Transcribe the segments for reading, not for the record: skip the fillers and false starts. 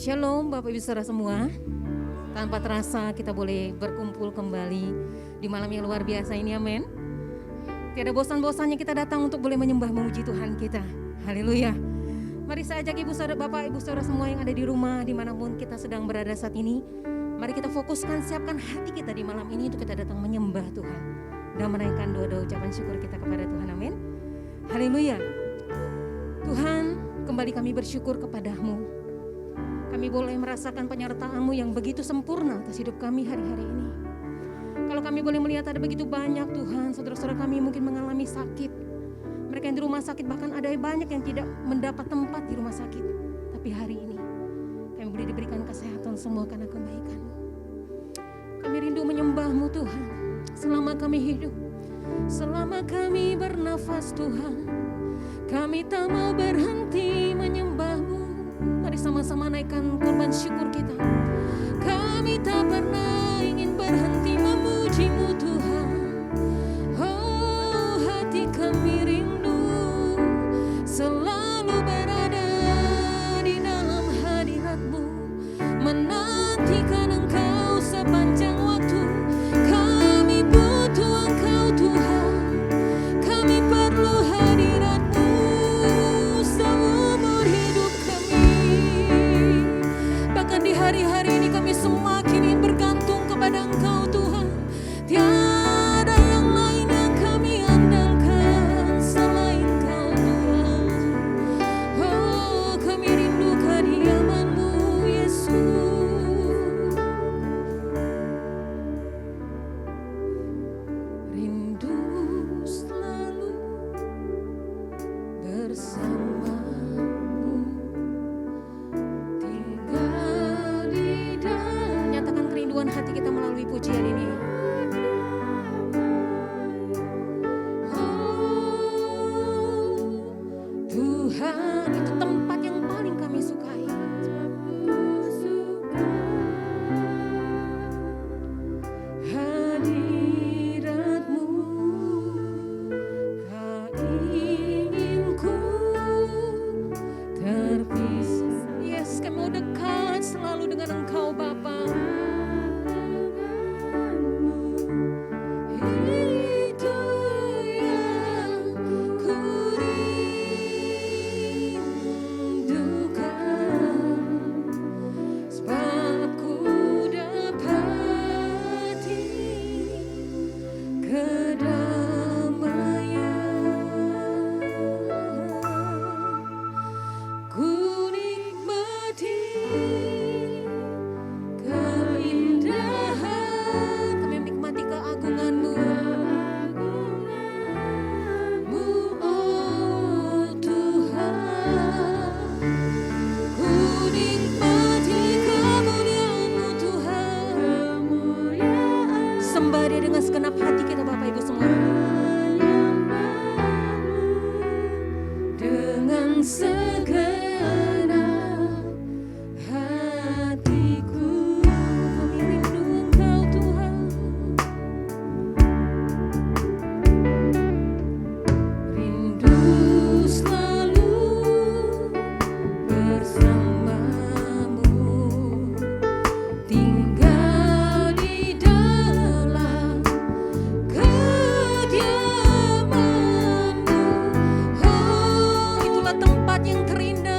Shalom Bapak Ibu Saudara semua. Tanpa terasa kita boleh berkumpul kembali di malam yang luar biasa ini, amin. Tiada bosan-bosannya kita datang untuk boleh menyembah memuji Tuhan kita. Haleluya. Mari saya ajak Ibu Saudara, Bapak Ibu Saudara semua yang ada di rumah, dimanapun kita sedang berada saat ini. Mari kita fokuskan, siapkan hati kita di malam ini untuk kita datang menyembah Tuhan dan menaikkan doa-doa ucapan syukur kita kepada Tuhan, amin. Haleluya. Tuhan, kembali kami bersyukur kepada-Mu. Kami boleh merasakan penyertaan-Mu yang begitu sempurna atas hidup kami hari-hari ini. Kalau kami boleh melihat ada begitu banyak Tuhan, saudara-saudara kami mungkin mengalami sakit. Mereka yang di rumah sakit, bahkan ada banyak yang tidak mendapat tempat di rumah sakit. Tapi hari ini kami boleh diberikan kesehatan semua karena kebaikan-Mu. Kami rindu menyembah-Mu Tuhan selama kami hidup, selama kami bernafas Tuhan. Kami tak mau berhenti menyembah-Mu. Mari sama-sama naikkan korban syukur kita. Kami tak pernah ingin berhenti memuji-Mu Tuhan. Oh, hati kami rindu selalu berada di dalam hadirat-Mu, menantikan Engkau sepanjang waktu. Kami butuh Engkau Tuhan, kami perlu hadirat-Mu seumur hidup kami. Bahkan di hari-hari ini kami semakin ingin bergantung kepada Engkau Tuhan. Tiada yang lain yang kami andalkan selain Kau Tuhan. Oh, kami rindu kediaman-Mu Yesus. Rindu selalu bersama-Mu, tinggal di dalam. Nyatakan kerinduan hati kita melalui pujian ini. Oh, Tuhan, itu tempat yang paling kami sukai. Hadirat-Mu, tak ingin ku terpisah. Yes, kami mau dekat selalu dengan Engkau Bapa. Itu yang ku rindukan, sebab ku dapati kedamaian. Ku nikmati keindahan, kami menikmati keagungan-Mu. Oh Tuhan, ku nikmati kemuliaan-Mu Tuhan. Sembah Dia dengan segenap hati kita Bapak Ibu semua. Dengan segenap hatiku, kami rindu Engkau Tuhan. Rindu selalu bersama-Mu, tinggal di dalam kediaman-Mu. Oh, itulah tempat yang terindah.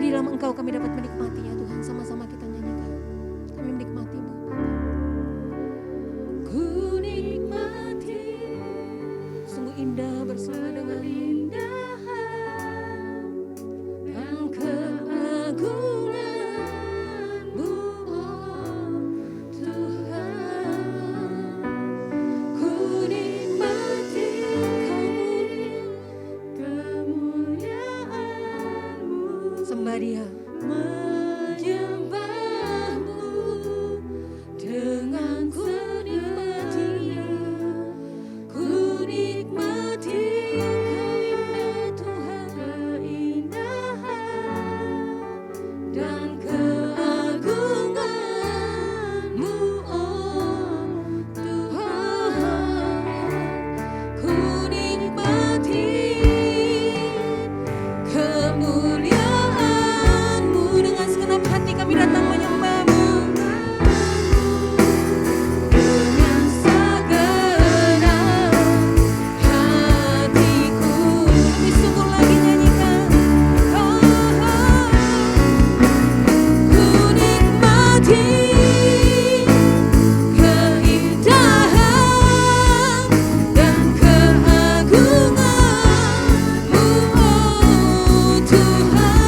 di dalam Engkau kami dapat menikmatinya Tuhan. Sama-sama kita nyanyikan. Kami menikmati-Mu. Ku nikmati, sungguh indah bersama dengan dan keagungan-Mu, oh Tuhan. Ku nikmati kemuliaan-Mu, sembah Dia, menyembah-Mu dengan ku nikmati, ku nikmati keindahan Tuhan, keindahan dan keagungan-Mu, oh Tuhan. Ku nikmati kemuliaan-Mu, dengan segenap hati kami datang menyembah-Mu. Dengan segenap hatiku, lebih sungguh lagi nyanyikan. Oh, ku nikmati keindahan dan keagungan-Mu, oh Tuhan.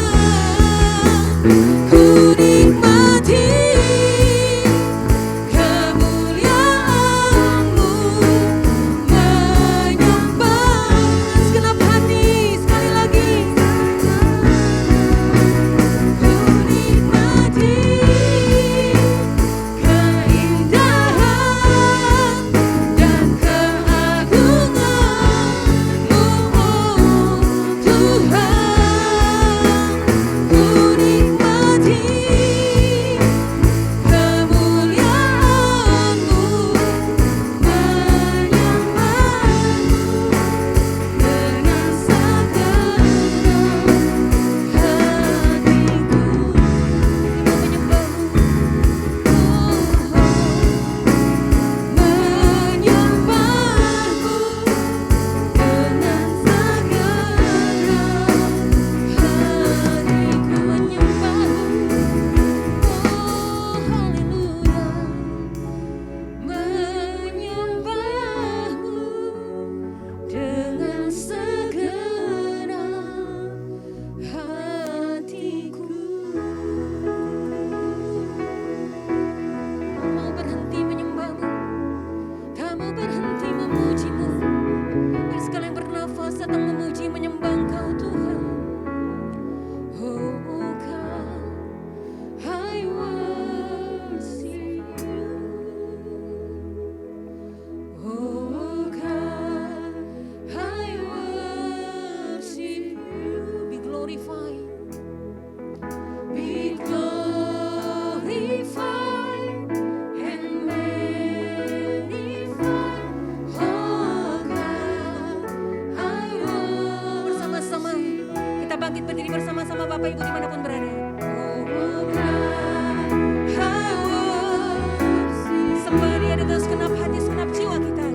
Ku nikmati kemuliaan-Mu, menyembah segenap hati. Sekali lagi, ku nikmati keindahan dan keagungan-Mu, oh Tuhan. Ku nikmati kemuliaan-Mu, menyembah-Mu dengan segenap hatiku. Tak mau berhenti menyembah-Mu, tak mau berhenti memuji-Mu. Dari segala yang bernafas datang memuji menyembah Engkau Tuhan. Oh God, I worship You. Oh God, I worship You. Be glorified, be glorified and magnified. Oh God, I worship. Bersama-sama kita bangkit berdiri bersama-sama Bapak Ibu dimanapun berada. Oh God, I worship. Sembah Dia dengan segenap hati, segenap jiwa kita.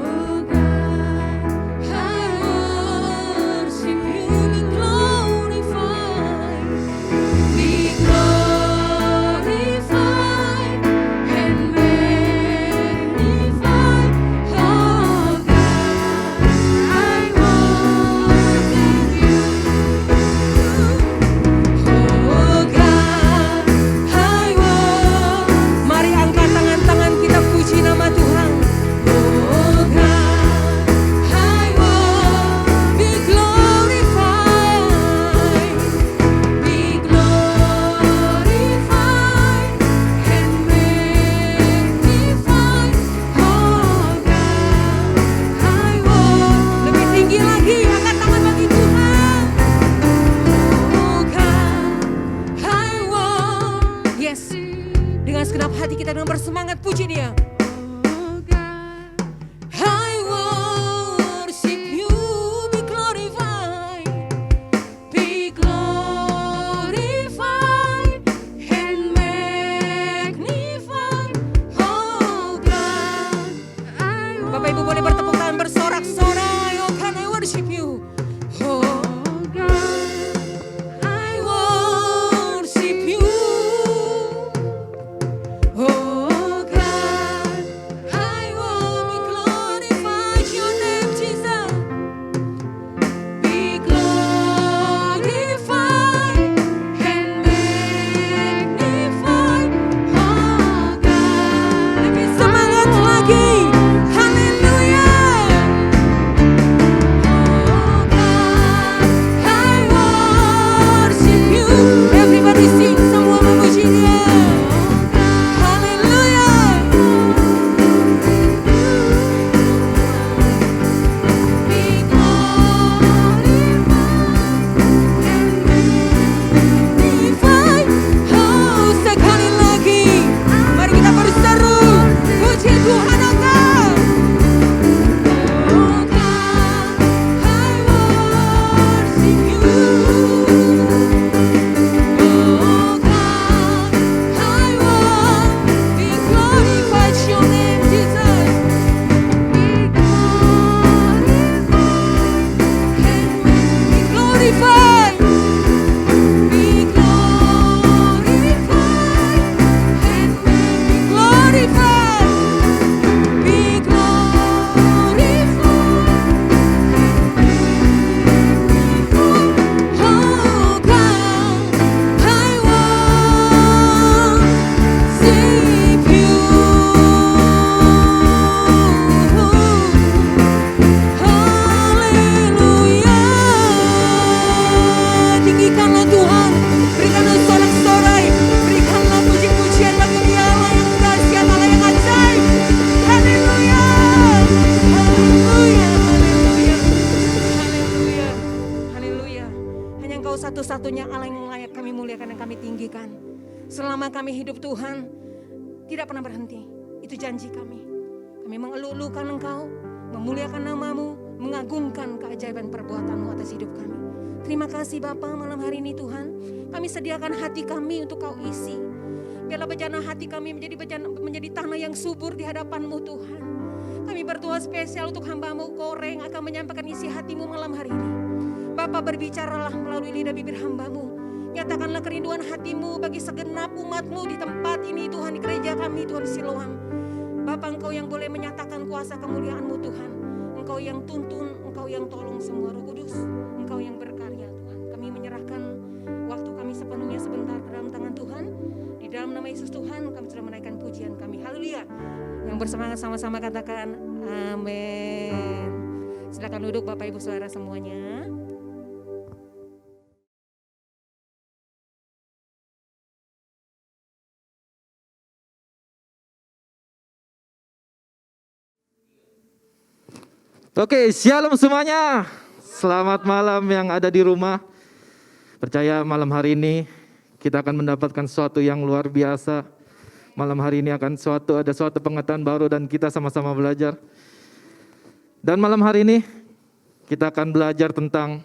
Oh God, I worship You. Be glorified, be glorified and magnified. Oh God, I worship You. Oh God, I worship. Mari angkat tangan-tangan kita puji nama Tuhan. Oh God, I worship. Be glorified, be glorified and magnified. Oh God, I worship. Lebih tinggi lagi, angkat tangan bagi Tuhan. Oh God, I worship. Yes, dengan segenap hati kita dengan bersemangat puji Dia. Oh God, I worship You. Be glorified, be glorified and magnified. Oh God, I worship. Bapak Ibu boleh bertepuk tangan bersorak-sorai. Oh God, I worship You. Oh God, I worship. tinggikanlah Tuhan. Berikanlah sorak-sorai, berikanlah puji-pujian bagi Dia Allah yang dahsyat, Allah yang ajaib. Haleluya, haleluya, haleluya, haleluya, haleluya. Hanya Engkau satu-satunya Allah yang layak kami muliakan dan kami tinggikan. Selama kami hidup Tuhan, tidak pernah berhenti. Itu janji kami. Kami mengeluh-elukan Engkau, memuliakan nama-Mu, mengagungkan keajaiban perbuatan-Mu atas hidup kami. Terima kasih Bapa, malam hari ini Tuhan. Kami sediakan hati kami untuk Kau isi. Biarlah bejana hati kami menjadi tanah yang subur di hadapan-Mu Tuhan. Kami berdoa spesial untuk hamba-Mu Koreng akan menyampaikan isi hati-Mu malam hari ini. Bapa, berbicaralah melalui lidah bibir hamba-Mu. Nyatakanlah kerinduan hati-Mu bagi segenap umat-Mu di tempat ini Tuhan, di gereja kami Tuhan Siloam. Bapa, Engkau yang boleh menyatakan kuasa kemuliaan-Mu Tuhan. Engkau yang tuntun, Engkau yang tolong semua. Roh Kudus, Engkau yang berkarya Tuhan. Kami menyerahkan waktu kami sepenuhnya sebentar ke dalam tangan Tuhan. Di dalam nama Yesus Tuhan kami sudah menaikkan pujian kami. Haleluya. Yang bersemangat sama-sama katakan amin. Silakan duduk Bapak Ibu Saudara semuanya. Oke, shalom semuanya. Selamat malam yang ada di rumah. Percaya malam hari ini kita akan mendapatkan sesuatu yang luar biasa. Malam hari ini akan ada suatu pengetahuan baru dan kita sama-sama belajar. Dan malam hari ini kita akan belajar tentang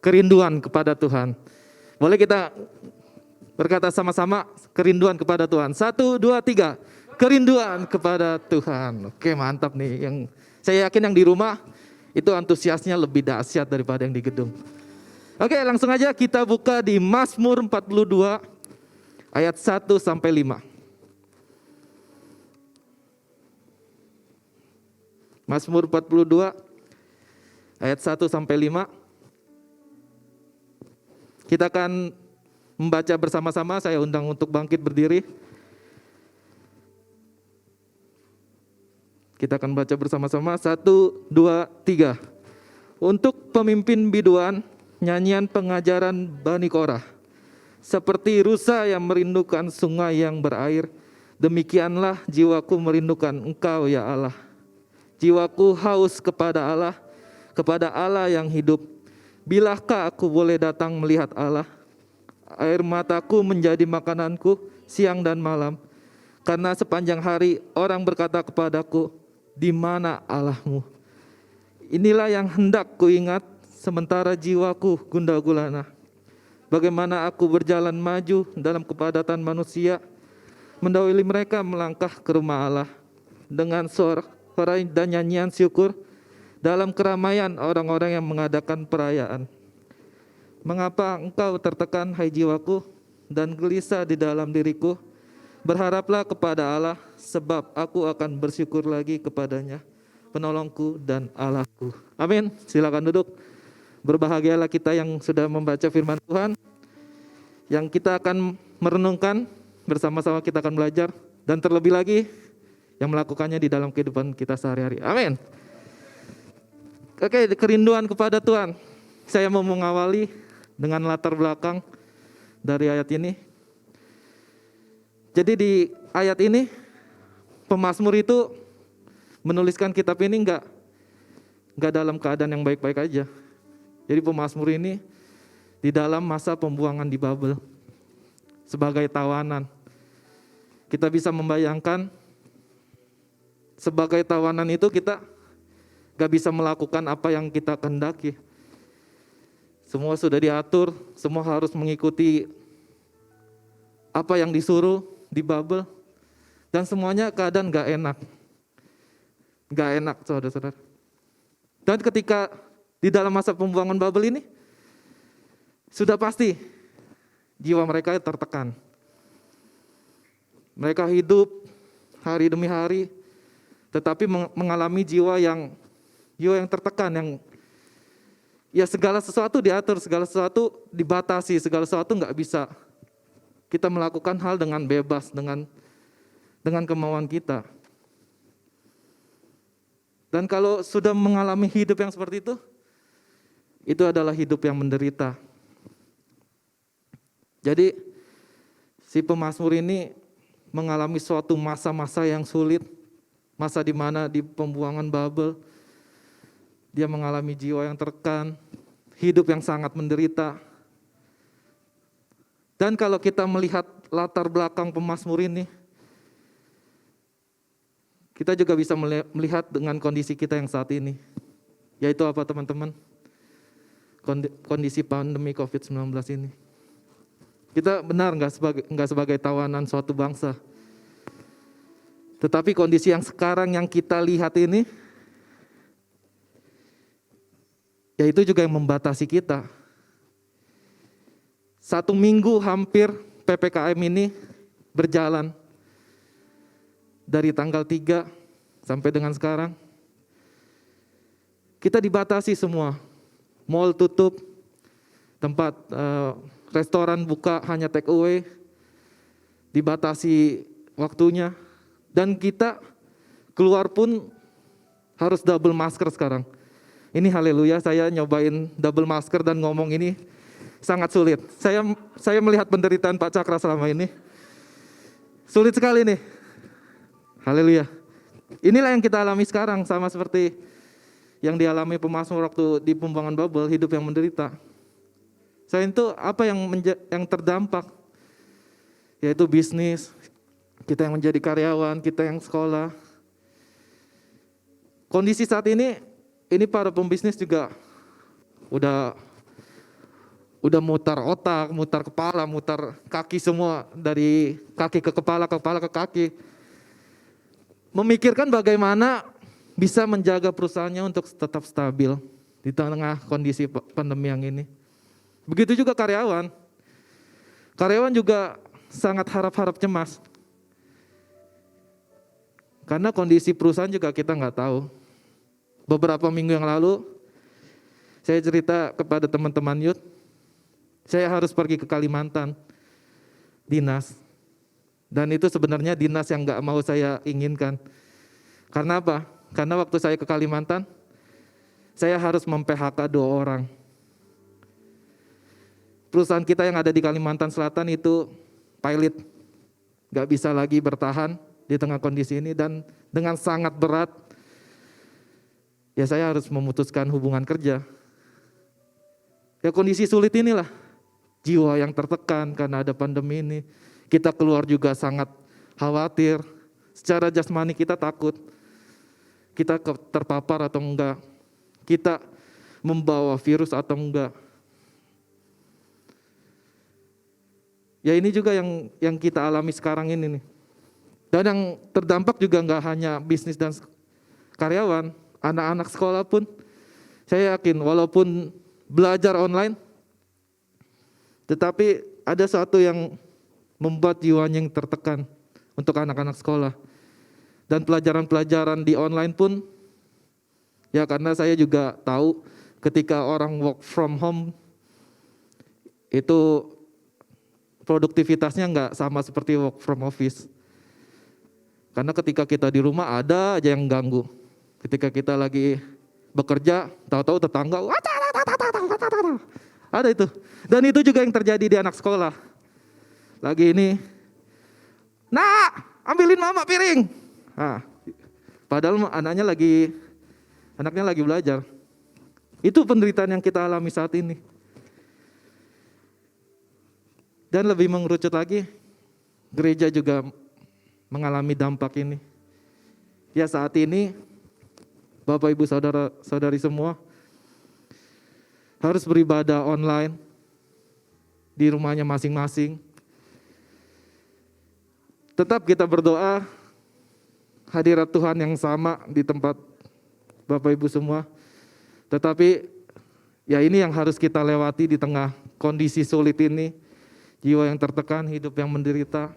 kerinduan kepada Tuhan. Boleh kita berkata sama-sama kerinduan kepada Tuhan. 1, 2, 3. Kerinduan kepada Tuhan. Oke, mantap nih. Saya yakin yang di rumah itu antusiasnya lebih dahsyat daripada yang di gedung. Oke, langsung aja kita buka di Mazmur 42 ayat 1 sampai 5. Mazmur 42 ayat 1 sampai 5. Kita akan membaca bersama-sama, saya undang untuk bangkit berdiri. Kita akan baca bersama-sama. 1, 2, 3. Untuk pemimpin biduan, nyanyian pengajaran Bani Korah. Seperti rusa yang merindukan sungai yang berair, demikianlah jiwaku merindukan Engkau ya Allah. Jiwaku haus kepada Allah yang hidup. Bilakah aku boleh datang melihat Allah? Air mataku menjadi makananku siang dan malam. Karena sepanjang hari orang berkata kepadaku, di mana Allahmu? Inilah yang hendak kuingat sementara jiwaku gundah gulana. Bagaimana aku berjalan maju dalam kepadatan manusia, mendahului mereka melangkah ke rumah Allah dengan suara dan nyanyian syukur dalam keramaian orang-orang yang mengadakan perayaan. Mengapa engkau tertekan hai jiwaku dan gelisah di dalam diriku? Berharaplah kepada Allah, sebab aku akan bersyukur lagi kepadanya, penolongku dan Allahku. Amin. Silakan duduk. Berbahagialah kita yang sudah membaca firman Tuhan, yang kita akan merenungkan bersama-sama, kita akan belajar, dan terlebih lagi yang melakukannya di dalam kehidupan kita sehari-hari. Amin. Oke, kerinduan kepada Tuhan. Saya mau mengawali dengan latar belakang dari ayat ini. Jadi di ayat ini pemazmur itu menuliskan kitab ini enggak dalam keadaan yang baik-baik aja. Jadi pemazmur ini di dalam masa pembuangan di Babel sebagai tawanan. Kita bisa membayangkan sebagai tawanan itu kita enggak bisa melakukan apa yang kita kehendaki. Semua sudah diatur, semua harus mengikuti apa yang disuruh di Babel, dan semuanya keadaan gak enak saudara-saudara. Dan ketika di dalam masa pembuangan Babel ini, sudah pasti jiwa mereka tertekan. Mereka hidup hari demi hari, tetapi mengalami jiwa yang tertekan, yang ya segala sesuatu diatur, segala sesuatu dibatasi, segala sesuatu gak bisa kita melakukan hal dengan bebas, dengan kemauan kita. Dan kalau sudah mengalami hidup yang seperti itu adalah hidup yang menderita. Jadi si pemazmur ini mengalami suatu masa-masa yang sulit, masa di mana di pembuangan Babel dia mengalami jiwa yang tertekan, hidup yang sangat menderita. Dan kalau kita melihat latar belakang pemazmur ini, kita juga bisa melihat dengan kondisi kita yang saat ini. Yaitu apa teman-teman? Kondisi pandemi COVID-19 ini. Kita benar nggak sebagai tawanan suatu bangsa. Tetapi kondisi yang sekarang yang kita lihat ini, yaitu juga yang membatasi kita. 1 minggu hampir PPKM ini berjalan. Dari tanggal 3 sampai dengan sekarang, kita dibatasi semua. Mall tutup, tempat restoran buka hanya take away, dibatasi waktunya, dan kita keluar pun harus double masker sekarang. Ini haleluya, saya nyobain double masker dan ngomong ini sangat sulit. Saya melihat penderitaan Pak Cakra selama ini. Sulit sekali nih. Haleluya. Inilah yang kita alami sekarang, sama seperti yang dialami pemazmur waktu di pembuangan Babel, hidup yang menderita. Selain itu apa yang terdampak? Yaitu bisnis, kita yang menjadi karyawan, kita yang sekolah. Kondisi saat ini para pembisnis juga udah mutar otak, mutar kepala, mutar kaki semua, dari kaki ke kepala, kepala ke kaki. Memikirkan bagaimana bisa menjaga perusahaannya untuk tetap stabil di tengah kondisi pandemi yang ini. Begitu juga karyawan. Karyawan juga sangat harap-harap cemas. Karena kondisi perusahaan juga kita nggak tahu. Beberapa minggu yang lalu, saya cerita kepada teman-teman youth, saya harus pergi ke Kalimantan, dinas. Dan itu sebenarnya dinas yang nggak mau saya inginkan. Karena apa? Karena waktu saya ke Kalimantan, saya harus mem-PHK 2 orang. Perusahaan kita yang ada di Kalimantan Selatan itu pilot, nggak bisa lagi bertahan di tengah kondisi ini, dan dengan sangat berat, ya saya harus memutuskan hubungan kerja. Ya kondisi sulit inilah, jiwa yang tertekan karena ada pandemi ini. Kita keluar juga sangat khawatir, secara jasmani kita takut, kita terpapar atau enggak, kita membawa virus atau enggak. Ya ini juga yang kita alami sekarang ini nih. Dan yang terdampak juga enggak hanya bisnis dan karyawan, anak-anak sekolah pun, saya yakin walaupun belajar online, tetapi ada satu yang membuat jiwanya yang tertekan untuk anak-anak sekolah. Dan pelajaran-pelajaran di online pun, ya karena saya juga tahu ketika orang work from home, itu produktivitasnya nggak sama seperti work from office. Karena ketika kita di rumah ada aja yang ganggu. Ketika kita lagi bekerja, tahu-tahu tetangga, ada itu. Dan itu juga yang terjadi di anak sekolah. Lagi ini, nak, ambilin mama piring. Nah, padahal anaknya lagi belajar. Itu penderitaan yang kita alami saat ini. Dan lebih mengerucut lagi, gereja juga mengalami dampak ini. Ya saat ini, Bapak Ibu Saudara-saudari semua harus beribadah online di rumahnya masing-masing. Tetap kita berdoa hadirat Tuhan yang sama di tempat Bapak Ibu semua. Tetapi ya ini yang harus kita lewati di tengah kondisi sulit ini. Jiwa yang tertekan, hidup yang menderita.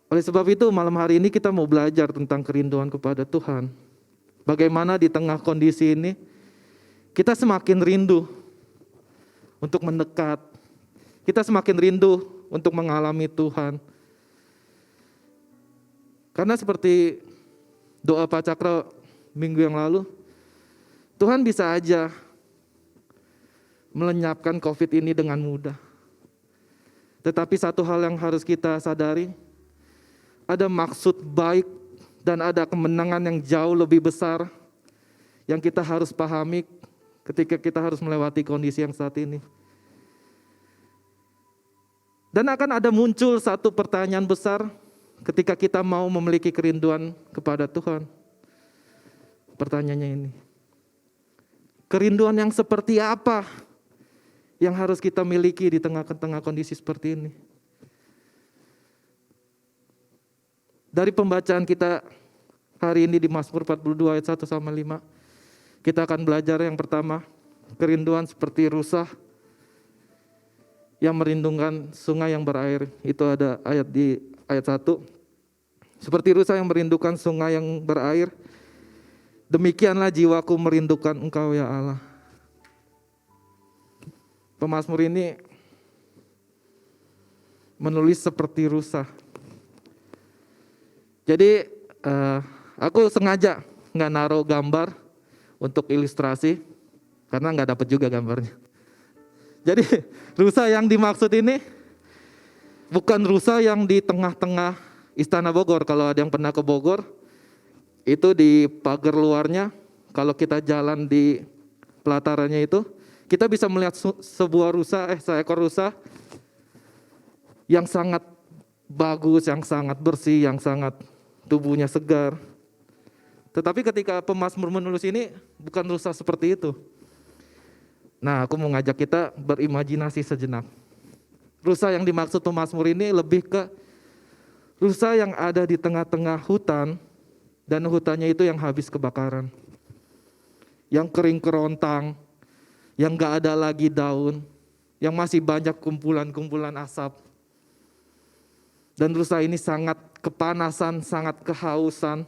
Oleh sebab itu malam hari ini kita mau belajar tentang kerinduan kepada Tuhan. Bagaimana di tengah kondisi ini kita semakin rindu untuk mendekat. Kita semakin rindu untuk mengalami Tuhan. Karena seperti doa Pak Cakra minggu yang lalu, Tuhan bisa aja melenyapkan COVID ini dengan mudah. Tetapi satu hal yang harus kita sadari, ada maksud baik dan ada kemenangan yang jauh lebih besar yang kita harus pahami ketika kita harus melewati kondisi yang saat ini. Dan akan ada muncul satu pertanyaan besar ketika kita mau memiliki kerinduan kepada Tuhan. Pertanyaannya ini, kerinduan yang seperti apa yang harus kita miliki di tengah-tengah kondisi seperti ini? Dari pembacaan kita hari ini di Mazmur 42 ayat 1 sampai 5, kita akan belajar yang pertama, kerinduan seperti rusa yang merindukan sungai yang berair. Itu ada ayat di ayat 1. Seperti rusa yang merindukan sungai yang berair, demikianlah jiwaku merindukan Engkau ya Allah. Pemazmur ini menulis seperti rusa. Jadi aku sengaja nggak naruh gambar untuk ilustrasi karena nggak dapat juga gambarnya. Jadi rusa yang dimaksud ini bukan rusa yang di tengah-tengah Istana Bogor. Kalau ada yang pernah ke Bogor, itu di pagar luarnya, kalau kita jalan di pelatarannya itu, kita bisa melihat seekor rusa yang sangat bagus, yang sangat bersih, yang sangat tubuhnya segar. Tetapi ketika pemazmur menulis ini, bukan rusa seperti itu. Nah, aku mau ngajak kita berimajinasi sejenak. Rusa yang dimaksud pemazmur ini lebih ke rusa yang ada di tengah-tengah hutan, dan hutannya itu yang habis kebakaran, yang kering kerontang, yang gak ada lagi daun, yang masih banyak kumpulan-kumpulan asap. Dan rusa ini sangat kepanasan, sangat kehausan.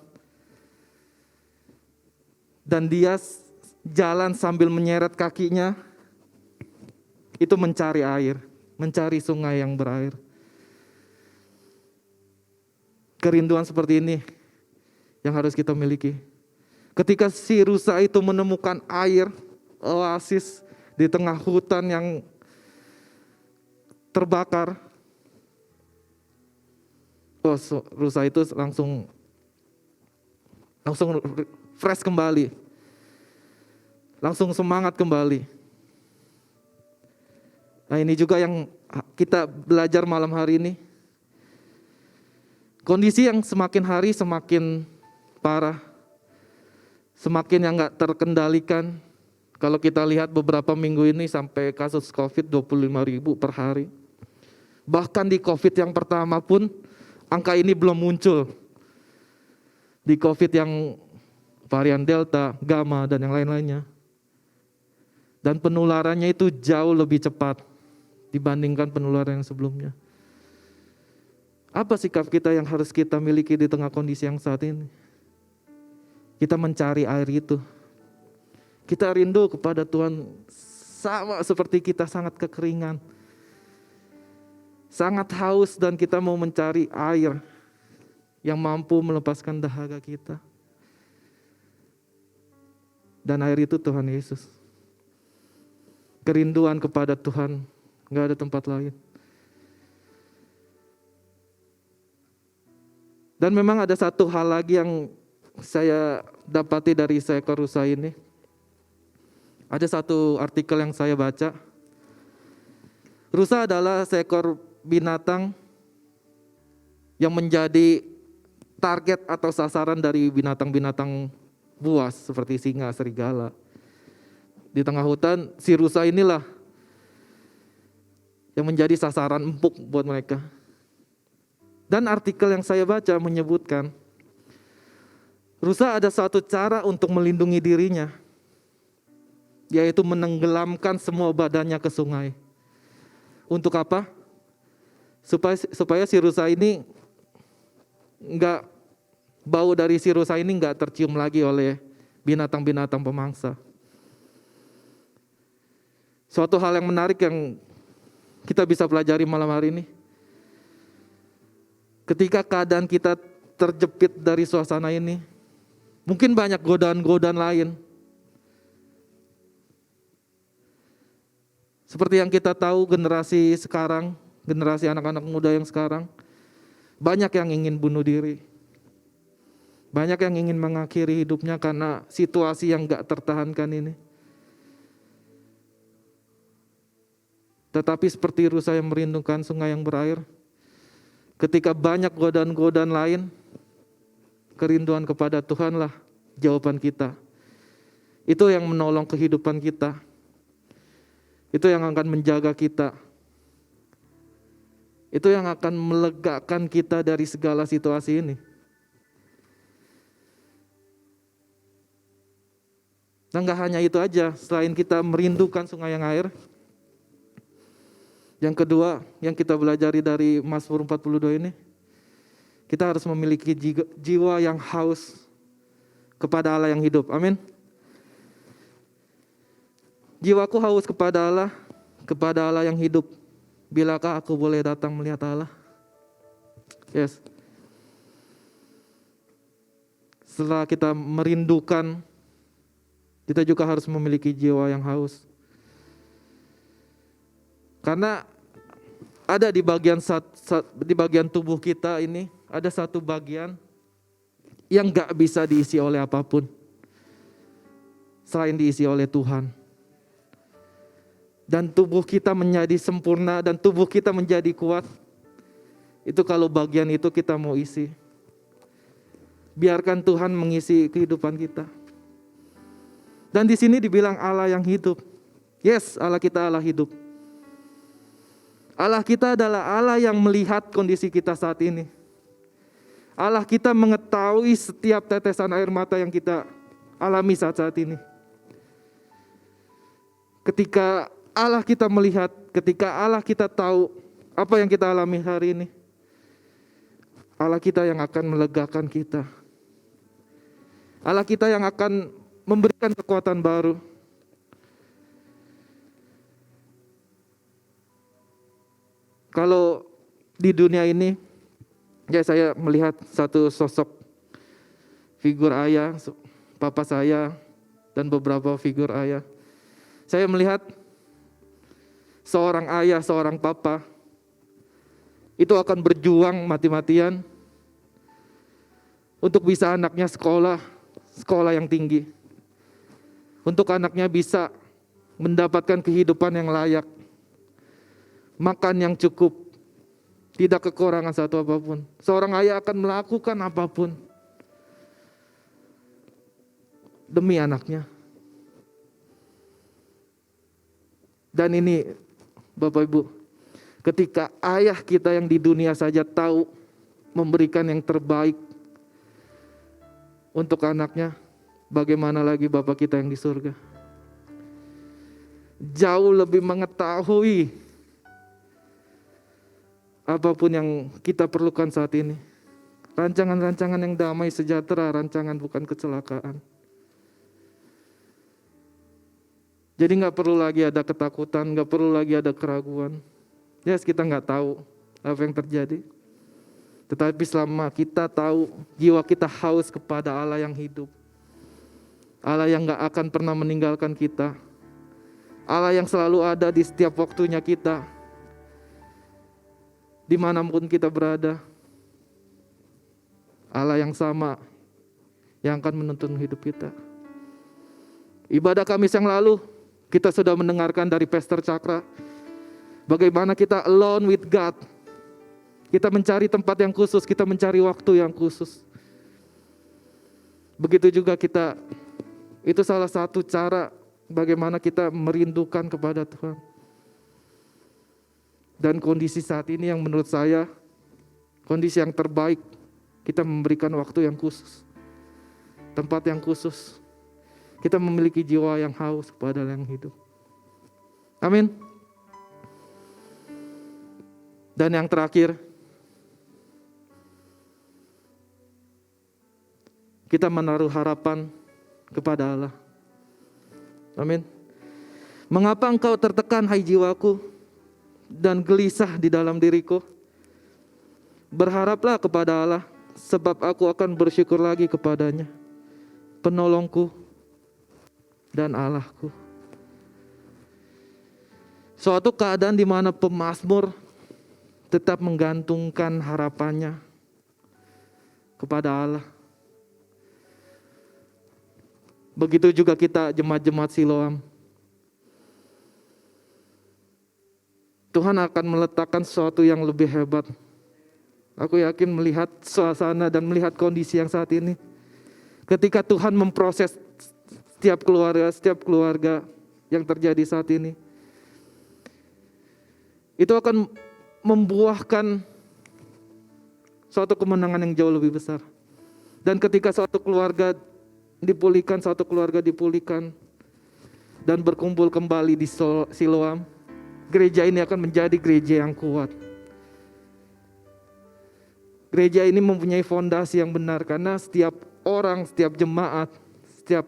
Dan dia jalan sambil menyeret kakinya, itu mencari air, mencari sungai yang berair. Kerinduan seperti ini yang harus kita miliki. Ketika si rusa itu menemukan air, oasis di tengah hutan yang terbakar, rusa itu langsung fresh kembali, langsung semangat kembali. Nah, ini juga yang kita belajar malam hari ini. Kondisi yang semakin hari semakin parah, semakin yang gak terkendalikan. Kalau kita lihat beberapa minggu ini sampai kasus COVID 25.000 per hari. Bahkan di COVID yang pertama pun angka ini belum muncul. Di COVID yang varian Delta, Gamma, dan yang lain-lainnya. Dan penularannya itu jauh lebih cepat dibandingkan penularan yang sebelumnya. Apa sikap kita yang harus kita miliki di tengah kondisi yang saat ini? Kita mencari air itu. Kita rindu kepada Tuhan sama seperti kita sangat kekeringan. Sangat haus dan kita mau mencari air yang mampu melepaskan dahaga kita. Dan air itu Tuhan Yesus. Kerinduan kepada Tuhan, gak ada tempat lain. Dan memang ada satu hal lagi yang saya dapati dari seekor rusa ini. Ada satu artikel yang saya baca. Rusa adalah seekor binatang yang menjadi target atau sasaran dari binatang-binatang buas seperti singa, serigala. Di tengah hutan, si rusa inilah yang menjadi sasaran empuk buat mereka. Dan artikel yang saya baca menyebutkan, rusa ada suatu cara untuk melindungi dirinya, yaitu menenggelamkan semua badannya ke sungai. Untuk apa? Supaya si rusa ini bau dari si rusa ini enggak tercium lagi oleh binatang-binatang pemangsa. Suatu hal yang menarik yang kita bisa pelajari malam hari ini. Ketika keadaan kita terjepit dari suasana ini, mungkin banyak godaan-godaan lain. Seperti yang kita tahu generasi sekarang, generasi anak-anak muda yang sekarang, banyak yang ingin bunuh diri. Banyak yang ingin mengakhiri hidupnya karena situasi yang gak tertahankan ini. Tetapi seperti rusa yang merindukan sungai yang berair, ketika banyak godaan-godaan lain, kerinduan kepada Tuhanlah jawaban kita. Itu yang menolong kehidupan kita. Itu yang akan menjaga kita. Itu yang akan melegakan kita dari segala situasi ini. Dan gak hanya itu aja, selain kita merindukan sungai yang air, yang kedua yang kita belajari dari Mazmur 42 ini, kita harus memiliki jiwa yang haus kepada Allah yang hidup. Amin. Jiwaku haus kepada Allah yang hidup. Bilakah aku boleh datang melihat Allah? Yes. Setelah kita merindukan, kita juga harus memiliki jiwa yang haus. Karena ada di bagian tubuh kita ini, ada satu bagian yang gak bisa diisi oleh apapun selain diisi oleh Tuhan. Dan tubuh kita menjadi sempurna dan tubuh kita menjadi kuat. Itu kalau bagian itu kita mau isi. Biarkan Tuhan mengisi kehidupan kita. Dan di sini dibilang Allah yang hidup. Yes, Allah kita Allah hidup. Allah kita adalah Allah yang melihat kondisi kita saat ini. Allah kita mengetahui setiap tetesan air mata yang kita alami saat ini. Ketika Allah kita melihat, ketika Allah kita tahu apa yang kita alami hari ini, Allah kita yang akan melegakan kita. Allah kita yang akan memberikan kekuatan baru. Kalau di dunia ini, ya saya melihat satu sosok figur ayah, papa saya, dan beberapa figur ayah. Saya melihat seorang ayah, seorang papa, itu akan berjuang mati-matian untuk bisa anaknya sekolah yang tinggi. Untuk anaknya bisa mendapatkan kehidupan yang layak, makan yang cukup, tidak kekurangan satu apapun. Seorang ayah akan melakukan apapun demi anaknya. Dan ini Bapak Ibu, ketika ayah kita yang di dunia saja tahu memberikan yang terbaik untuk anaknya, bagaimana lagi Bapa kita yang di surga? Jauh lebih mengetahui apapun yang kita perlukan saat ini. Rancangan-rancangan yang damai sejahtera, rancangan bukan kecelakaan. Jadi gak perlu lagi ada ketakutan, gak perlu lagi ada keraguan. Yes, kita gak tahu apa yang terjadi. Tetapi selama kita tahu, jiwa kita haus kepada Allah yang hidup. Allah yang gak akan pernah meninggalkan kita. Allah yang selalu ada di setiap waktunya kita. Dimanapun kita berada. Allah yang sama yang akan menuntun hidup kita. Ibadah Kamis yang lalu, kita sudah mendengarkan dari Pastor Cakra. Bagaimana kita alone with God. Kita mencari tempat yang khusus, kita mencari waktu yang khusus. Begitu juga kita, itu salah satu cara bagaimana kita merindukan kepada Tuhan. Dan kondisi saat ini yang menurut saya, kondisi yang terbaik, kita memberikan waktu yang khusus. Tempat yang khusus. Kita memiliki jiwa yang haus kepada yang hidup. Amin. Dan yang terakhir, kita menaruh harapan kepada Allah. Amin. Mengapa engkau tertekan, hai jiwaku, dan gelisah di dalam diriku? Berharaplah kepada Allah, sebab aku akan bersyukur lagi kepadanya, penolongku dan Allahku. Suatu keadaan di mana pemazmur tetap menggantungkan harapannya kepada Allah. Begitu juga kita jemaat-jemaat Siloam. Tuhan akan meletakkan sesuatu yang lebih hebat. Aku yakin melihat suasana dan melihat kondisi yang saat ini. Ketika Tuhan memproses setiap keluarga yang terjadi saat ini. Itu akan membuahkan suatu kemenangan yang jauh lebih besar. Dan ketika suatu keluarga dipulihkan dan berkumpul kembali di Siloam, gereja ini akan menjadi gereja yang kuat. Gereja ini mempunyai fondasi yang benar karena setiap orang, setiap jemaat, setiap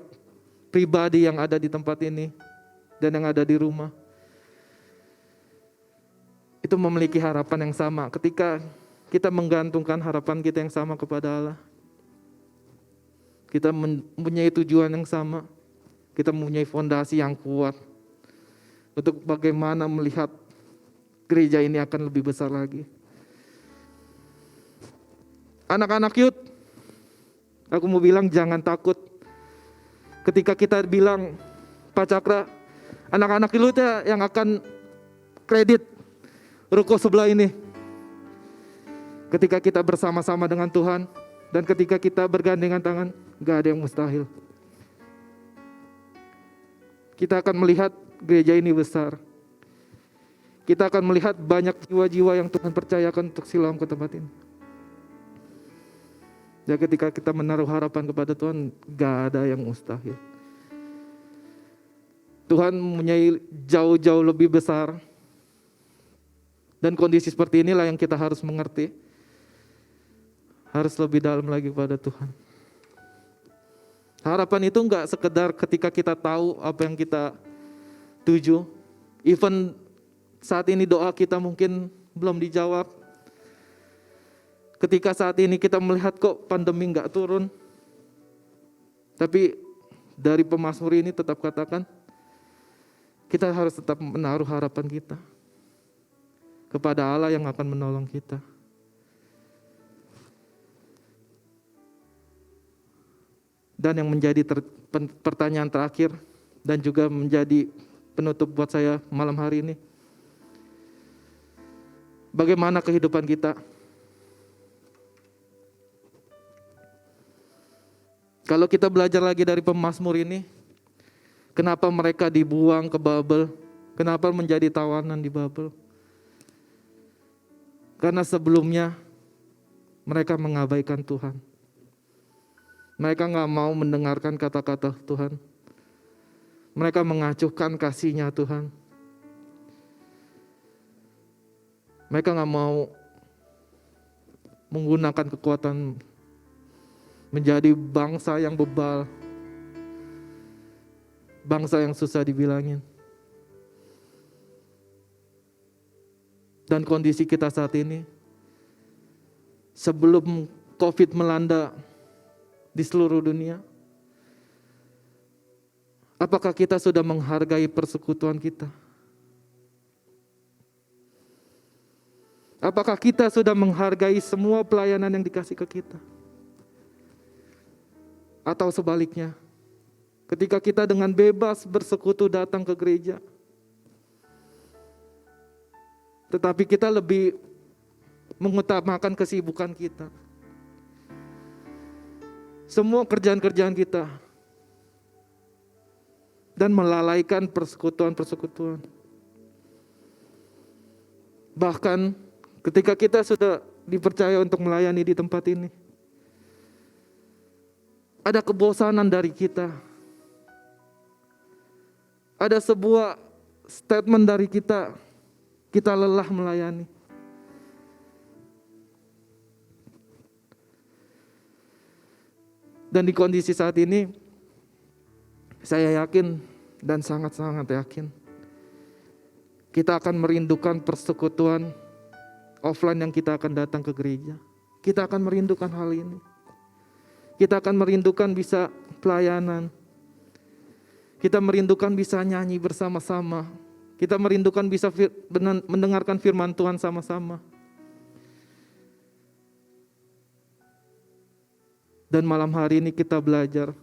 pribadi yang ada di tempat ini dan yang ada di rumah itu memiliki harapan yang sama. Ketika kita menggantungkan harapan kita yang sama kepada Allah, kita mempunyai tujuan yang sama, kita mempunyai fondasi yang kuat untuk bagaimana melihat gereja ini akan lebih besar lagi. Anak-anak youth, aku mau bilang jangan takut. Ketika kita bilang, Pak Cakra, anak-anak youth yang akan kredit ruko sebelah ini. Ketika kita bersama-sama dengan Tuhan dan ketika kita bergandengan tangan, gak ada yang mustahil. Kita akan melihat gereja ini besar. Kita akan melihat banyak jiwa-jiwa yang Tuhan percayakan untuk Siloam ke tempat ini. Dan ketika kita menaruh harapan kepada Tuhan, gak ada yang mustahil. Tuhan mempunyai jauh-jauh lebih besar. Dan kondisi seperti inilah yang kita harus mengerti. Harus lebih dalam lagi kepada Tuhan. Harapan itu enggak sekedar ketika kita tahu apa yang kita tuju. Even saat ini doa kita mungkin belum dijawab. Ketika saat ini kita melihat kok pandemi enggak turun. Tapi dari pemazmur ini tetap katakan, kita harus tetap menaruh harapan kita kepada Allah yang akan menolong kita. Dan yang menjadi pertanyaan terakhir dan juga menjadi penutup buat saya malam hari ini. Bagaimana kehidupan kita? Kalau kita belajar lagi dari pemazmur ini, kenapa mereka dibuang ke Babel? Kenapa menjadi tawanan di Babel? Karena sebelumnya mereka mengabaikan Tuhan. Mereka gak mau mendengarkan kata-kata Tuhan. Mereka mengacuhkan kasih-Nya Tuhan. Mereka gak mau menggunakan kekuatan menjadi bangsa yang bebal. Bangsa yang susah dibilangin. Dan kondisi kita saat ini, sebelum COVID melanda di seluruh dunia, apakah kita sudah menghargai persekutuan kita? Apakah kita sudah menghargai semua pelayanan yang dikasih ke kita? Atau sebaliknya, ketika kita dengan bebas bersekutu datang ke gereja, tetapi kita lebih mengutamakan kesibukan kita. Semua kerjaan-kerjaan kita. Dan melalaikan persekutuan-persekutuan. Bahkan ketika kita sudah dipercaya untuk melayani di tempat ini, ada kebosanan dari kita. Ada sebuah statement dari kita lelah melayani. Dan di kondisi saat ini, saya yakin dan sangat-sangat yakin, kita akan merindukan persekutuan offline yang kita akan datang ke gereja. Kita akan merindukan hal ini. Kita akan merindukan bisa pelayanan. Kita merindukan bisa nyanyi bersama-sama. Kita merindukan bisa mendengarkan firman Tuhan sama-sama. Dan malam hari ini kita belajar.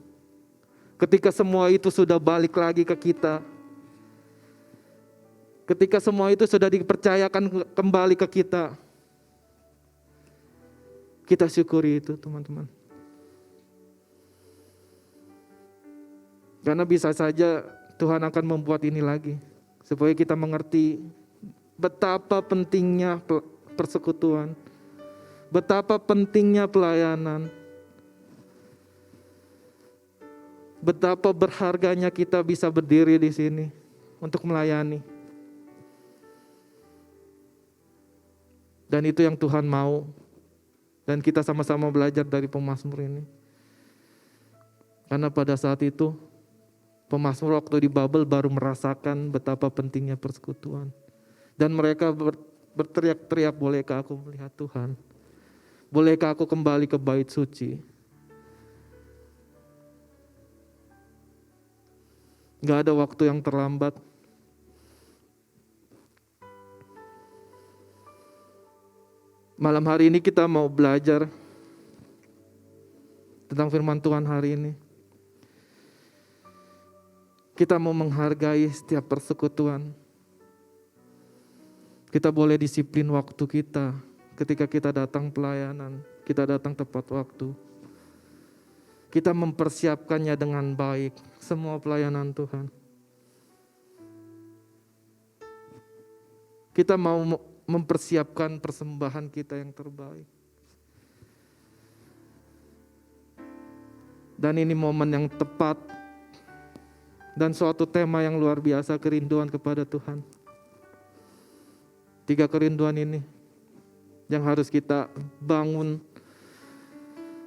Ketika semua itu sudah balik lagi ke kita. Ketika semua itu sudah dipercayakan kembali ke kita. Kita syukuri itu, teman-teman. Karena bisa saja Tuhan akan membuat ini lagi. Supaya kita mengerti betapa pentingnya persekutuan. Betapa pentingnya pelayanan. Betapa berharganya kita bisa berdiri di sini untuk melayani. Dan itu yang Tuhan mau. Dan kita sama-sama belajar dari pemazmur ini. Karena pada saat itu pemazmur waktu di Babel baru merasakan betapa pentingnya persekutuan. Dan mereka berteriak-teriak, bolehkah aku melihat Tuhan? Bolehkah aku kembali ke bait suci? Gak ada waktu yang terlambat. Malam hari ini kita mau belajar tentang firman Tuhan hari ini. Kita mau menghargai setiap persekutuan. Kita boleh disiplin waktu kita ketika kita datang pelayanan, kita datang tepat waktu. Kita mempersiapkannya dengan baik, semua pelayanan Tuhan. Kita mau mempersiapkan persembahan kita yang terbaik. Dan ini momen yang tepat dan suatu tema yang luar biasa, kerinduan kepada Tuhan. 3 kerinduan ini yang harus kita bangun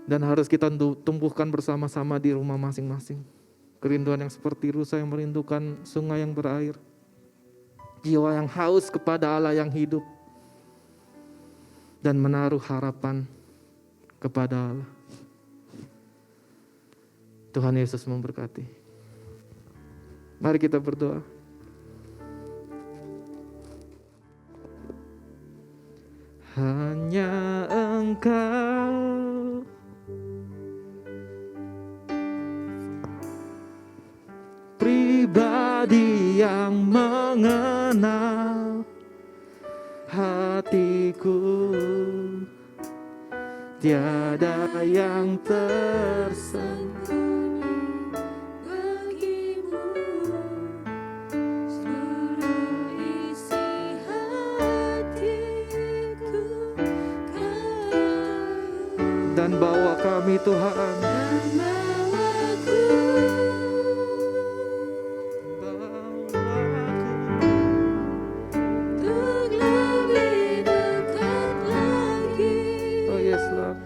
dan harus kita tumbuhkan bersama-sama di rumah masing-masing. Kerinduan yang seperti rusa yang merindukan sungai yang berair. Jiwa yang haus kepada Allah yang hidup. Dan menaruh harapan kepada Allah. Tuhan Yesus memberkati. Mari kita berdoa. Hanya Engkau pribadi yang mengenal hatiku, tiada yang tersembunyi. Dan bawa kami Tuhan, oh yes Lord,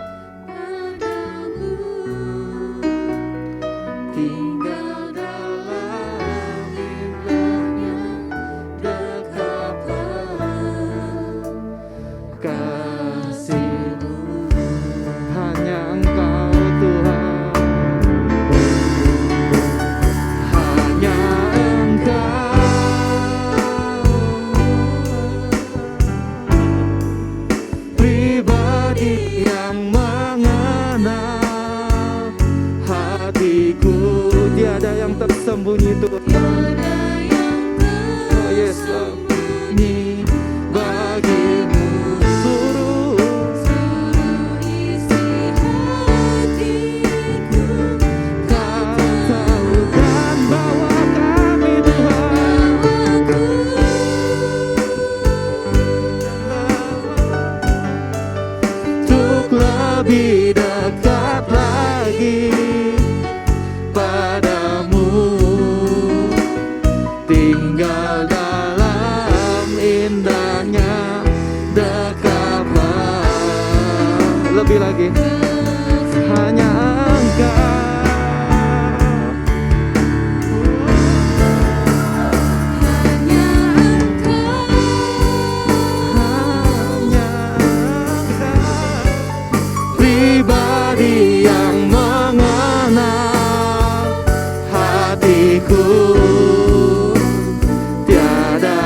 tinggal dalam indahnya dekatlah kasih-Mu. Hanya Engkau Tuhan, hanya Engkau pribadi yang mengenal hatiku, tiada yang tersembunyi Tuhan. Oh yes Lord, ini bagi-Mu lebih dekat lagi padamu, tinggal dalam indahnya dekatlah. Lebih lagi, hanya Engkau. Pribadi yang mengenal hatiku, tiada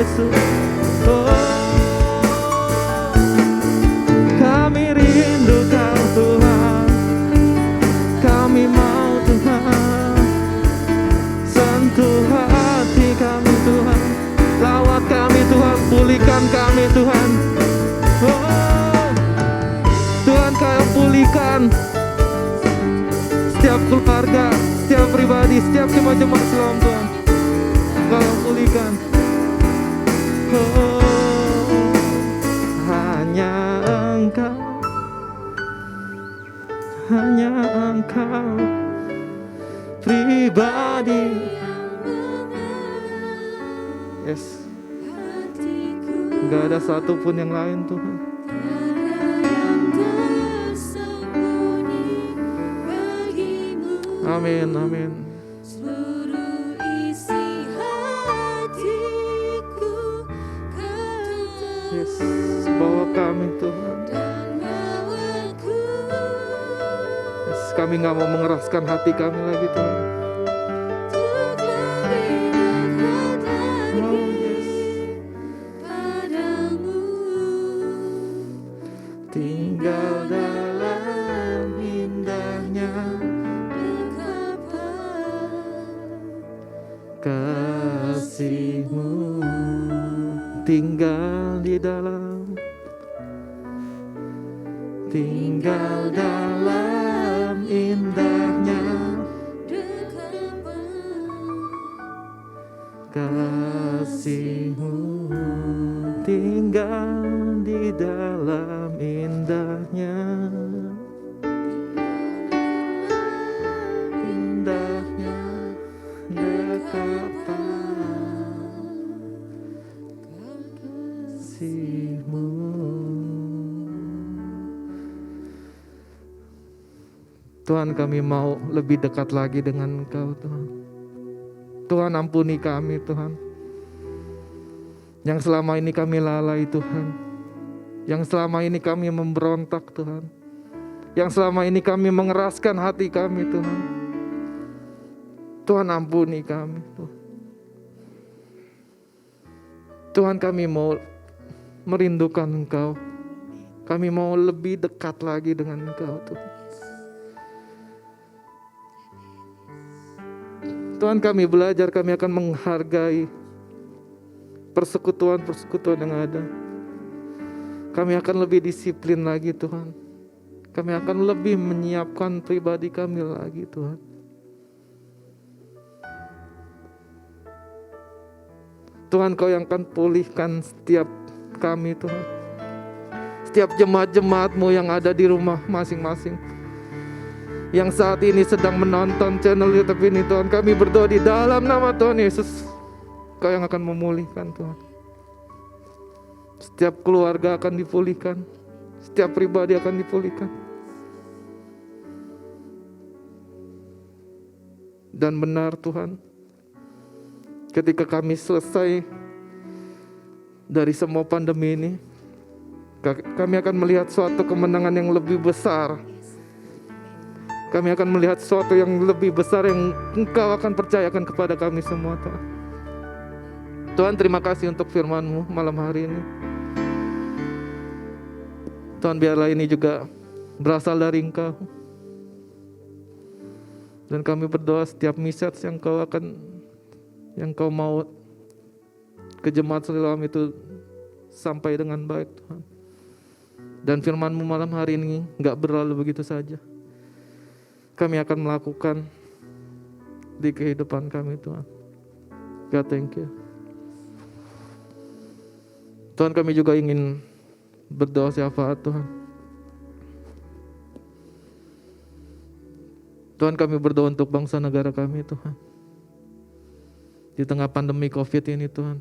Yesus. Kami rindu Kau Tuhan, kami mau Tuhan, sentuh hati kami Tuhan, lawat kami Tuhan, pulihkan kami Tuhan. Tuhan Kau pulihkan setiap keluarga, setiap pribadi, setiap jemaat Shalom Tuhan. Kau pulihkan. Hanya Engkau, hanya Engkau pribadi. Yes. Gak ada satupun yang lain Tuhan. Amin, amin. Yes, bawa kami Tuhan. Yes, kami gak mau mengeraskan hati kami lagi Tuhan. Tinggal dalam indahnya kasih-Mu, tinggal di dalam, tinggal dalam indahnya kasih-Mu, tinggal di dalam indahnya, indahnya dekapan kasih-Mu. Tuhan, kami mau lebih dekat lagi dengan Engkau Tuhan. Tuhan, ampuni kami Tuhan, yang selama ini kami lalai Tuhan, yang selama ini kami memberontak Tuhan, yang selama ini kami mengeraskan hati kami Tuhan. Tuhan, ampuni kami Tuhan. Tuhan, kami mau merindukan Engkau, kami mau lebih dekat lagi dengan Engkau Tuhan. Tuhan, kami belajar, kami akan menghargai persekutuan-persekutuan yang ada. Kami akan lebih disiplin lagi Tuhan. Kami akan lebih menyiapkan pribadi kami lagi Tuhan. Tuhan, Kau yang akan pulihkan setiap kami Tuhan. Setiap jemaat-jemaat-Mu yang ada di rumah masing-masing, yang saat ini sedang menonton channel YouTube ini Tuhan, kami berdoa di dalam nama Tuhan Yesus, Kau yang akan memulihkan Tuhan. Setiap keluarga akan dipulihkan, setiap pribadi akan dipulihkan. Dan benar Tuhan, ketika kami selesai dari semua pandemi ini, kami akan melihat suatu kemenangan yang lebih besar. Kami akan melihat sesuatu yang lebih besar yang Engkau akan percayakan kepada kami semua Tuhan. Tuhan, terima kasih untuk firman-Mu malam hari ini. Tuhan, biarlah ini juga berasal dari Engkau. Dan kami berdoa setiap message yang Kau mau ke jemaat Shalom itu sampai dengan baik Tuhan. Dan firman-Mu malam hari ini gak berlalu begitu saja. Kami akan melakukan di kehidupan kami Tuhan. God, thank you. Tuhan, kami juga ingin berdoa syafaat Tuhan. Tuhan, kami berdoa untuk bangsa negara kami Tuhan. Di tengah pandemi COVID ini Tuhan.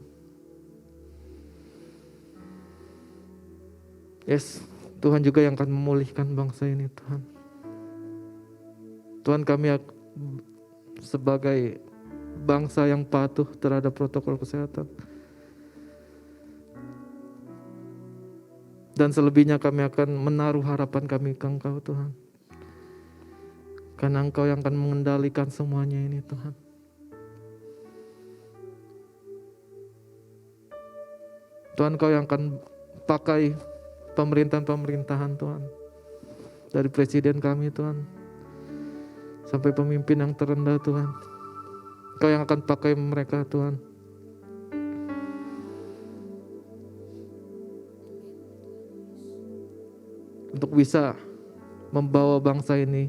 Yes, Tuhan juga yang akan memulihkan bangsa ini Tuhan. Tuhan, kami sebagai bangsa yang patuh terhadap protokol kesehatan. Dan selebihnya kami akan menaruh harapan kami ke Engkau Tuhan. Karena Engkau yang akan mengendalikan semuanya ini Tuhan. Tuhan, Kau yang akan pakai pemerintahan Tuhan. Dari presiden kami Tuhan, sampai pemimpin yang terendah Tuhan. Kau yang akan pakai mereka Tuhan. Untuk bisa membawa bangsa ini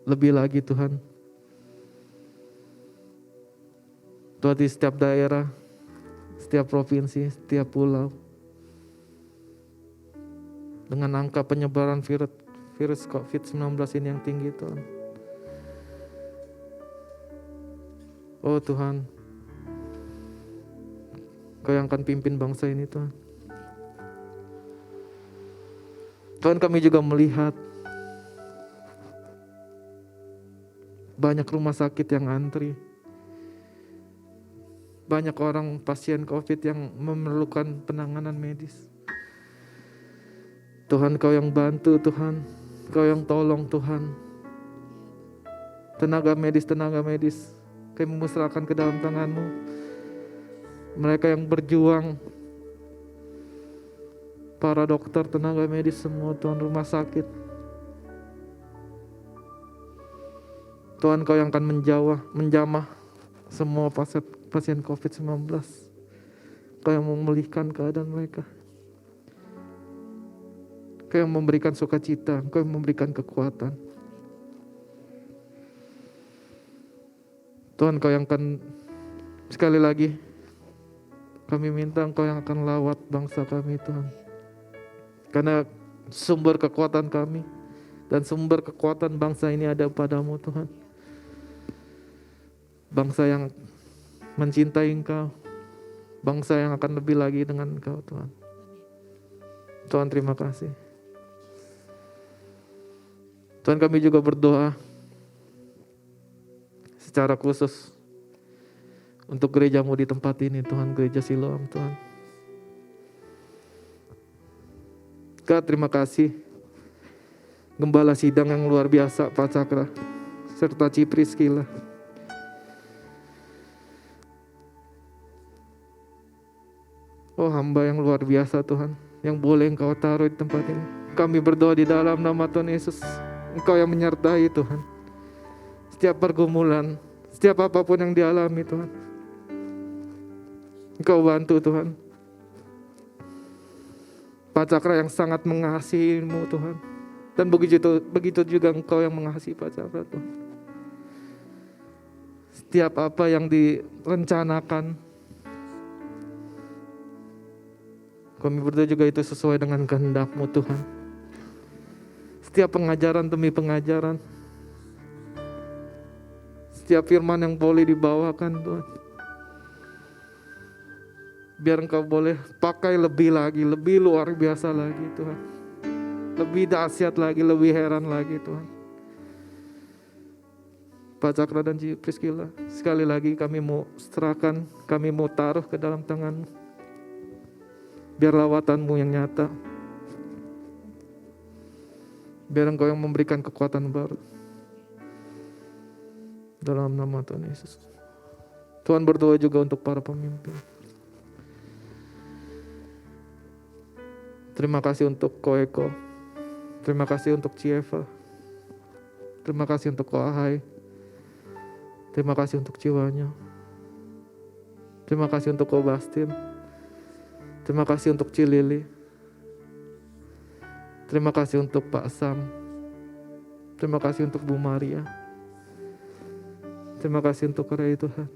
lebih lagi Tuhan. Tuhan, di setiap daerah, setiap provinsi, setiap pulau, dengan angka penyebaran virus COVID-19 ini yang tinggi Tuhan. Oh Tuhan, Kau yang akan pimpin bangsa ini Tuhan. Tuhan, kami juga melihat banyak rumah sakit yang antri. Banyak orang pasien COVID yang memerlukan penanganan medis. Tuhan, Kau yang bantu Tuhan. Kau yang tolong Tuhan. Tenaga medis, kami memusrahkan ke dalam tangan-Mu. Mereka yang berjuang, para dokter, tenaga medis semua Tuhan, rumah sakit. Tuhan, Kau yang akan menjamah semua pasien COVID-19. Kau yang memulihkan keadaan mereka. Kau yang memberikan sukacita, Kau yang memberikan kekuatan. Tuhan, Kau yang akan, sekali lagi kami minta Engkau yang akan lawat bangsa kami Tuhan. Karena sumber kekuatan kami dan sumber kekuatan bangsa ini ada padamu Tuhan. Bangsa yang mencintai Engkau, bangsa yang akan lebih lagi dengan Engkau Tuhan. Tuhan, terima kasih. Tuhan, kami juga berdoa secara khusus untuk gereja-Mu di tempat ini Tuhan, gereja Siloam Tuhan. Kak, terima kasih Gembala sidang yang luar biasa Pak Cakra serta Cipriskila. Oh, hamba yang luar biasa Tuhan, yang boleh Engkau taruh di tempat ini. Kami berdoa di dalam nama Tuhan Yesus, Engkau yang menyertai Tuhan. Setiap pergumulan, setiap apapun yang dialami Tuhan, Engkau bantu Tuhan. Pak Cakra yang sangat mengasihi-Mu Tuhan. Dan begitu juga Engkau yang mengasihi Pak Cakra Tuhan. Setiap apa yang direncanakan, kami berdoa juga itu sesuai dengan kehendak-Mu Tuhan. Setiap pengajaran demi pengajaran, setiap firman yang boleh dibawakan Tuhan, biar Engkau boleh pakai lebih lagi, lebih luar biasa lagi Tuhan. Lebih dahsyat lagi, lebih heran lagi Tuhan. Pak Cakra dan Priskila, sekali lagi kami mau serahkan, kami mau taruh ke dalam tangan-Mu. Biar lawatan-Mu yang nyata. Biar Engkau yang memberikan kekuatan baru. Dalam nama Tuhan Yesus. Tuhan, berdoa juga untuk para pemimpin. Terima kasih untuk Koeko. Terima kasih untuk Cieva. Terima kasih untuk Koahai. Terima kasih untuk Ciwanyo. Terima kasih untuk Kobastin. Terima kasih untuk Cilili. Terima kasih untuk Pak Sam. Terima kasih untuk Bu Maria. Terima kasih untuk Ray Tuhan.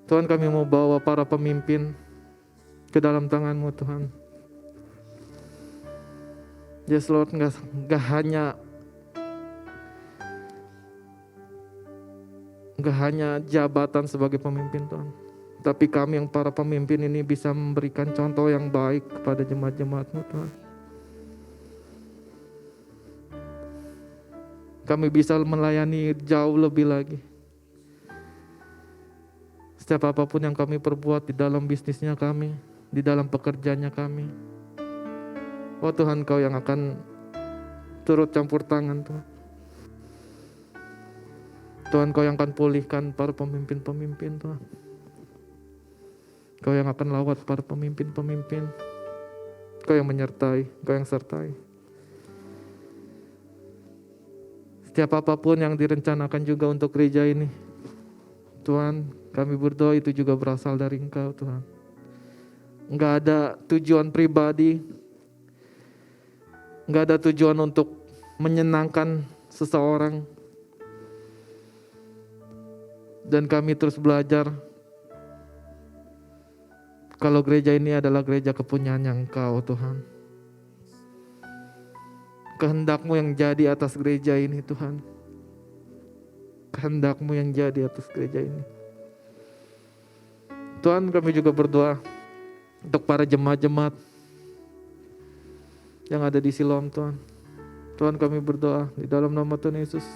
Tuhan, kami mau bawa para pemimpin ke dalam tangan-Mu Tuhan. Yes Lord, gak hanya jabatan sebagai pemimpin Tuhan, tapi kami yang para pemimpin ini bisa memberikan contoh yang baik kepada jemaat-jemaat-Mu Tuhan. Kami bisa melayani jauh lebih lagi. Setiap apapun yang kami perbuat di dalam bisnisnya kami, di dalam pekerjaannya kami, oh Tuhan, Kau yang akan turut campur tangan Tuhan. Tuhan, Kau yang akan pulihkan para pemimpin-pemimpin Tuhan. Kau yang akan lawat para pemimpin-pemimpin. Kau yang menyertai, Kau yang sertai. Setiap apapun yang direncanakan juga untuk gereja ini, Tuhan, kami berdoa itu juga berasal dari Engkau Tuhan. Enggak ada tujuan pribadi, enggak ada tujuan untuk menyenangkan seseorang. Dan kami terus belajar kalau gereja ini adalah gereja kepunyaan yang Engkau Tuhan. Kehendak-Mu yang jadi atas gereja ini Tuhan. Kehendak-Mu yang jadi atas gereja ini. Tuhan, kami juga berdoa untuk para jemaat-jemaat yang ada di Siloam Tuhan. Tuhan, kami berdoa di dalam nama Tuhan Yesus.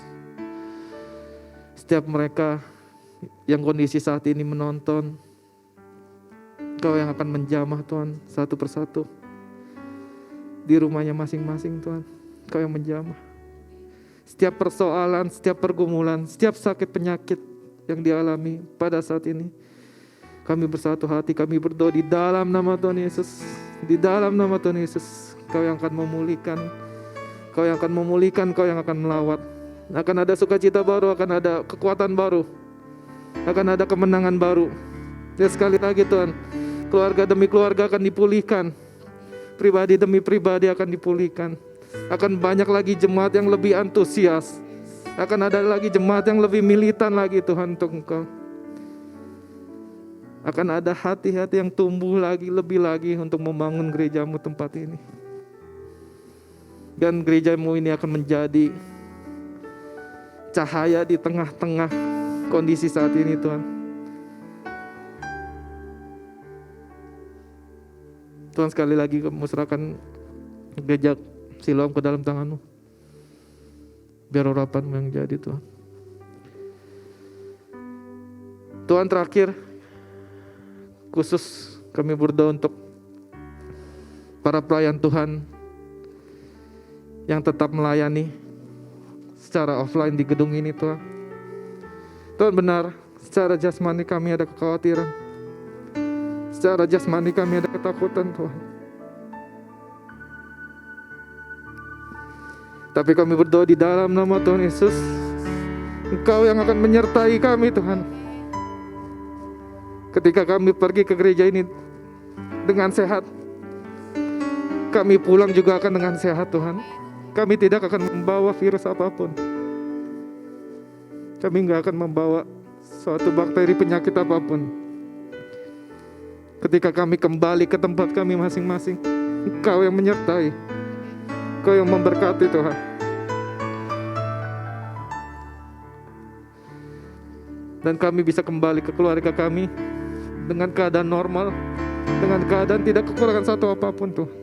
Setiap mereka yang kondisi saat ini menonton, Kau yang akan menjamah Tuhan satu persatu di rumahnya masing-masing Tuhan. Kau yang menjamah setiap persoalan, setiap pergumulan, setiap sakit penyakit yang dialami pada saat ini. Kami bersatu hati, kami berdoa di dalam nama Tuhan Yesus. Di dalam nama Tuhan Yesus, Kau yang akan memulihkan, Kau yang akan memulihkan, Kau yang akan melawat. Akan ada sukacita baru, akan ada kekuatan baru, akan ada kemenangan baru. Dan sekali lagi Tuhan, keluarga demi keluarga akan dipulihkan, pribadi demi pribadi akan dipulihkan. Akan banyak lagi jemaat yang lebih antusias, akan ada lagi jemaat yang lebih militan lagi Tuhan untuk Engkau. Akan ada hati-hati yang tumbuh lagi, lebih lagi untuk membangun gereja-Mu tempat ini. Dan gereja-Mu ini akan menjadi cahaya di tengah-tengah kondisi saat ini Tuhan. Tuhan, sekali lagi kami serahkan gereja Siloam ke dalam tangan-Mu. Biar urapan-Mu yang jadi Tuhan. Tuhan, terakhir khusus kami berdoa untuk para pelayan Tuhan yang tetap melayani secara offline di gedung ini Tuhan. Tuhan, benar, secara jasmani kami ada kekhawatiran, secara jasmani kami ada ketakutan Tuhan. Tapi kami berdoa di dalam nama Tuhan Yesus, Engkau yang akan menyertai kami Tuhan. Ketika kami pergi ke gereja ini dengan sehat, kami pulang juga akan dengan sehat Tuhan. Kami tidak akan membawa virus apapun. Kami tidak akan membawa suatu bakteri penyakit apapun. Ketika kami kembali ke tempat kami masing-masing, Engkau yang menyertai, Engkau yang memberkati Tuhan. Dan kami bisa kembali ke keluarga kami dengan keadaan normal, dengan keadaan tidak kekurangan satu apapun Tuhan.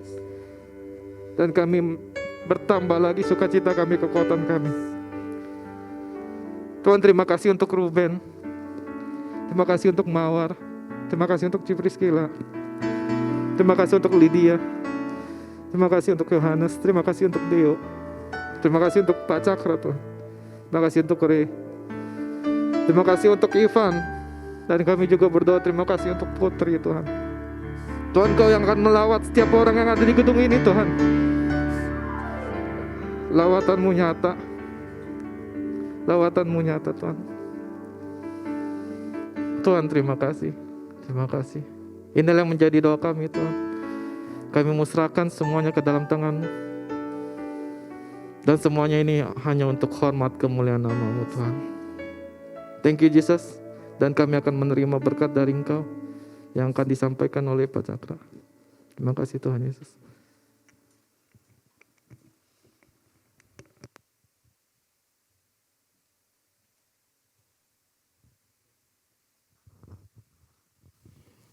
Dan kami bertambah lagi sukacita kami, kekuatan kami. Tuhan, terima kasih untuk Ruben, terima kasih untuk Mawar, terima kasih untuk Cipriskila, terima kasih untuk Lydia, terima kasih untuk Yohanes, terima kasih untuk Deo, terima kasih untuk Pak Cakra Tuhan, terima kasih untuk Ray, terima kasih untuk Ivan. Dan kami juga berdoa terima kasih untuk Putri Tuhan. Tuhan, Kau yang akan melawat setiap orang yang ada di gedung ini Tuhan. Lawatan-Mu nyata, lawatan-Mu nyata Tuhan. Tuhan, terima kasih, terima kasih. Inilah yang menjadi doa kami Tuhan. Kami musrahkan semuanya ke dalam tangan-Mu. Dan semuanya ini hanya untuk hormat kemuliaan nama-Mu Tuhan. Thank you Jesus. Dan kami akan menerima berkat dari Engkau yang akan disampaikan oleh Pak Cakra. Terima kasih Tuhan Yesus.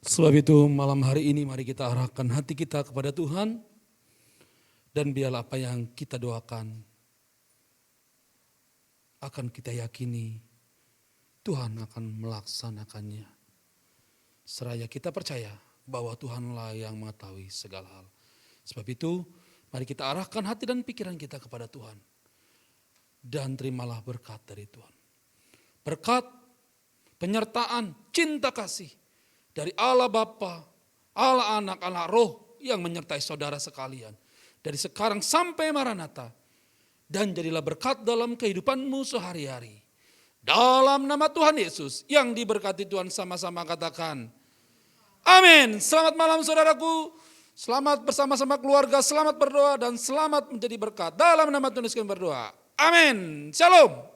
Sebab itu malam hari ini mari kita arahkan hati kita kepada Tuhan. Dan biarlah apa yang kita doakan akan kita yakini Tuhan akan melaksanakannya. Seraya kita percaya bahwa Tuhanlah yang mengetahui segala hal. Sebab itu mari kita arahkan hati dan pikiran kita kepada Tuhan. Dan terimalah berkat dari Tuhan. berkat, penyertaan, cinta kasih dari Allah Bapa, Allah Anak, Allah Roh yang menyertai saudara sekalian. Dari sekarang sampai Maranatha. Dan jadilah berkat dalam kehidupanmu sehari-hari. Dalam nama Tuhan Yesus yang diberkati Tuhan, sama-sama katakan amin. Selamat malam saudaraku. Selamat bersama-sama keluarga, selamat berdoa dan selamat menjadi berkat. Dalam nama Tuhan Yesus kami berdoa. Amin. Shalom.